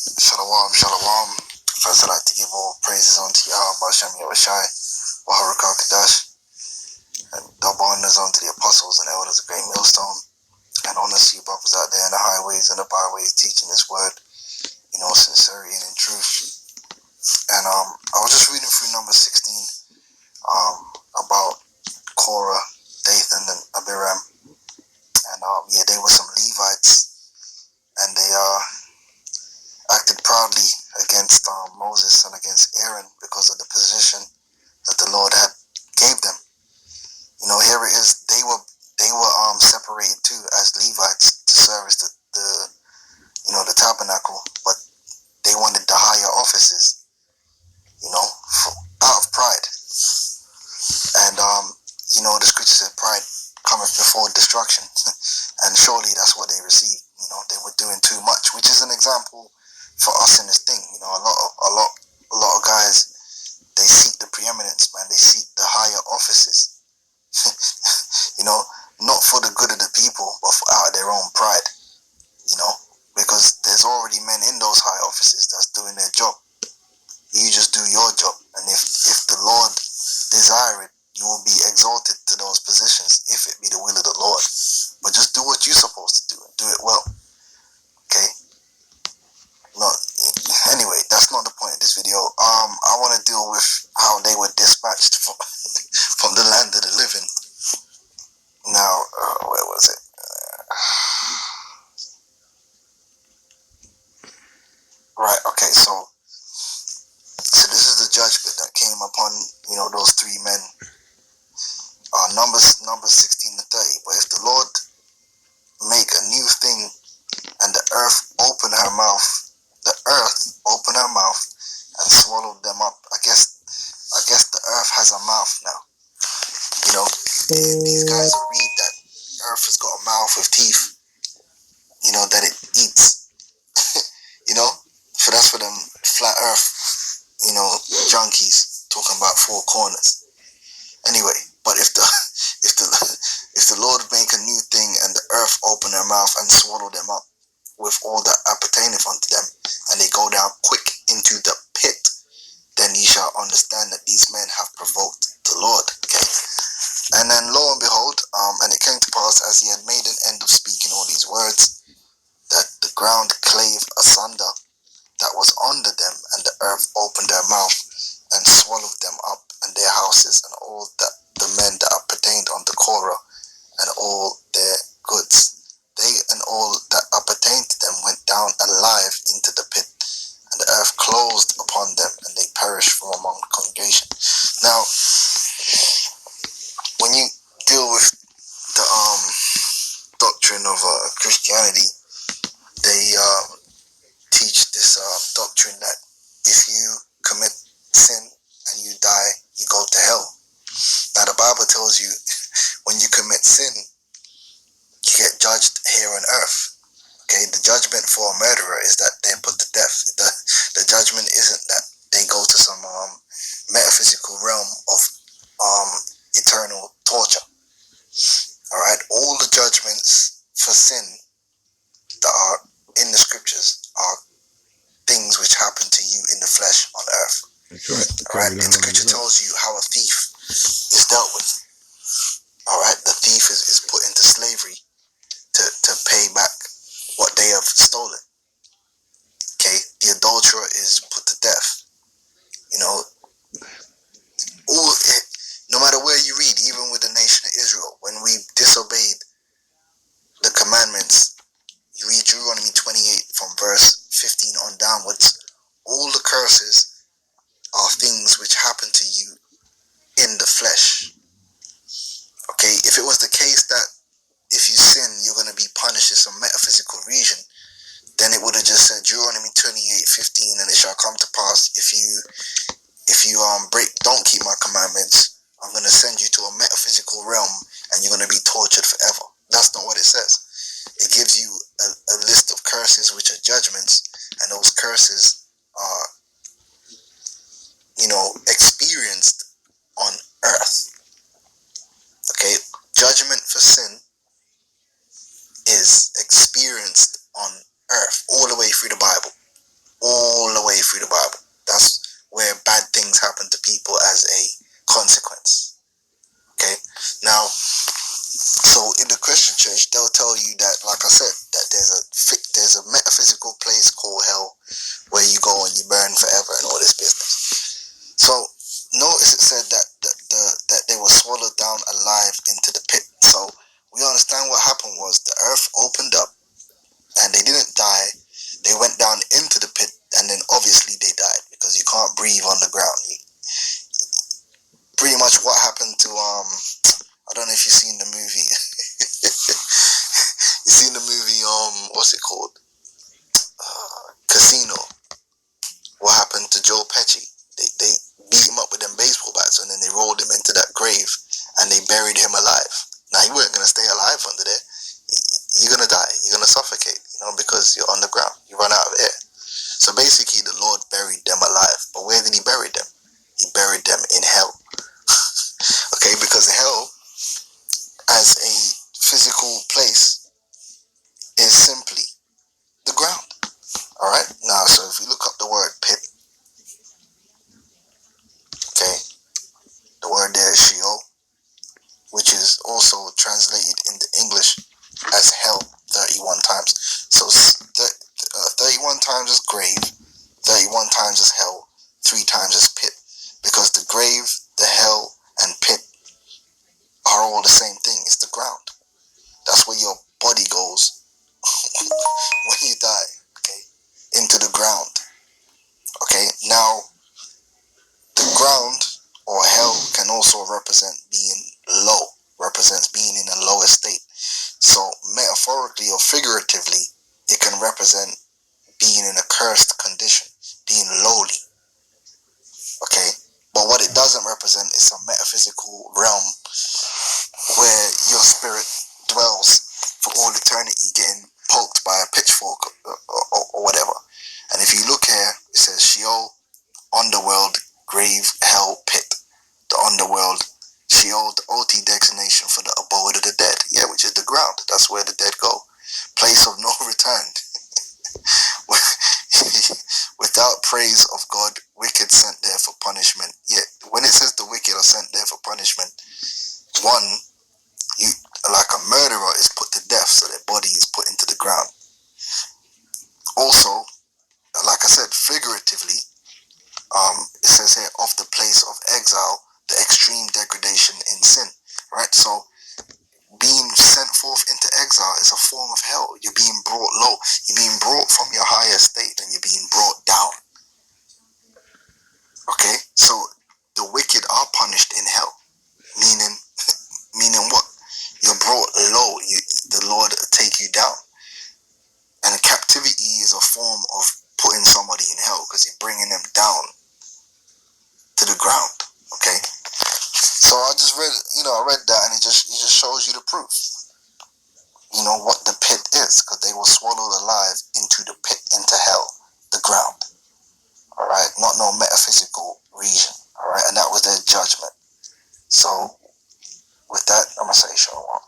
Shalom, shalom. First, I'd like to give all praises unto Yahweh, Bashem Yahushai, Waharakah Kadash, and double honors unto the apostles and elders of Great Millstone, and honors to you brothers out there in the highways and the byways teaching this word, sincerity and in truth. And I was just reading through number 16 about Korah, Dathan, and Abiram, and they were some Levites, and they acted proudly against Moses and against Aaron because of the position that the Lord had gave them. Here it is. They were separated too as Levites to service the tabernacle, but they wanted the higher offices, out of pride. And the scripture said pride cometh before destruction, and surely that's what they received. They were doing too much, which is an example for us in this thing. A lot of guys, they seek the preeminence, man. They seek the higher offices. Not for the good of the people, but out of their own pride. Because there's already men in those high offices that's doing their job. You just do your job, and if the Lord desire it, you will be exalted to those positions if it be the will of the Lord. But just do what you're supposed to do and do it well. Okay. No. Anyway, that's not the point of this video. I want to deal with how they were dispatched from the land of the living. Now, where was it? Right. Okay. So this is the judgment that came upon those three men. Numbers 16 to 30. But if the Lord make a new thing, and the earth open her mouth and swallowed them up. I guess the earth has a mouth now. These guys will read that earth has got a mouth with teeth, that it eats. That's for them flat earth, junkies talking about four corners. Anyway, but if the Lord make a new thing and the earth open her mouth and swallow them up with all that appertaineth unto them, and they go down quick into the pit, then ye shall understand that these men have provoked the Lord. Okay. And then lo and behold, and it came to pass, as he had made an end of speaking all these words, that the ground clave asunder that was under them, and the earth opened her mouth and swallowed them up, and their houses, and all that the men that appertained unto Korah, and all their goods. They and all that appertained to them went down alive into the pit, and the earth closed upon them, and they perished from among the congregation. Now, when you deal with the doctrine of Christianity, they teach this doctrine that if you commit sin and you die, you go to hell. Now, the Bible tells you when you commit sin, you get judged here on earth. Okay, the judgment for a murderer is that they're put to death. The judgment isn't that they go to some metaphysical realm of eternal torture. Alright, all the judgments for sin that are in the scriptures are things which happen to you in the flesh on earth. That's right. Alright, the scripture tells you how a thief is dealt with. Alright, the thief is put into slavery to pay back what they have stolen. Okay, the adulterer is put to death. No matter where you read, even with the nation of Israel, when we disobeyed the commandments, you read Deuteronomy 28 from verse 15 on downwards, all the curses are things which happen to you in the flesh. Okay, if it was the case that if you sin, you're going to be punished in some metaphysical region, then it would have just said Deuteronomy 28:15, and it shall come to pass if you don't keep my commandments, I'm going to send you to a metaphysical realm and you're going to be tortured forever. That's not what it says. It gives you a list of curses which are judgments, and those curses are experienced on earth. Okay, judgment for sin is experienced on earth all the way through the Bible. said, that there's a metaphysical place called hell where you go and you burn forever and all this business. So notice it said that they were swallowed down alive into the pit. So we understand what happened was the earth opened up and they didn't die. They went down into the pit, and then obviously they died because you can't breathe on the ground. Pretty much what happened to I don't know if you've seen the movie. You've seen the movie what's it called? Casino. What happened to Joe Pesci? They beat him up with them baseball bats, and then they rolled him into that grave and they buried him alive. Now you weren't gonna stay alive under there. You're gonna die. You're gonna suffocate, because you're on the ground. You run out of air. So basically, the Lord buried them alive. But where did He bury them? He buried them in hell. Okay, because hell, as a physical place, is simply the ground. All right. Now, so if you look up the word pit, okay, the word there is Sheol, which is also translated into English as hell 31 times. So 31 times is grave, 31 times is hell, 3 times is pit. Because the grave, the hell, and pit are all the same thing. It's the ground. That's where your body goes when you die, okay? Into the ground. Okay, now the ground or hell can also represent being low, represents being in a lower state. So metaphorically or figuratively, it can represent being in a cursed condition, being lowly. Okay, but what it doesn't represent is a metaphysical realm where your spirit dwells for all eternity, getting poked by a pitchfork or whatever. And if you look here, it says Sheol, underworld, grave, hell, pit. The underworld, Sheol, the OT designation for the abode of the dead. Yeah, which is the ground. That's where the dead go. Place of no return. Without praise of God, wicked sent there for punishment. Yeah, when it says the wicked are sent there for punishment, one, like a murderer is put to death, so their body is put into the ground. Also, like I said, figuratively, it says here, of the place of exile, the extreme degradation in sin, right? So being sent forth into exile is a form of hell. You're being brought low. You're being brought from your higher state and you're being brought down. Okay, so the wicked are punished in hell, meaning what? You're brought low. The Lord take you down. And captivity is a form of putting somebody in hell because you're bringing them down to the ground. Okay, so I just read, I read that, and it just shows you the proof. What the pit is, because they were swallowed alive into the pit, into hell, the ground. All right, not no metaphysical region. All right, and that was their judgment. So with that, I'm gonna say shalom.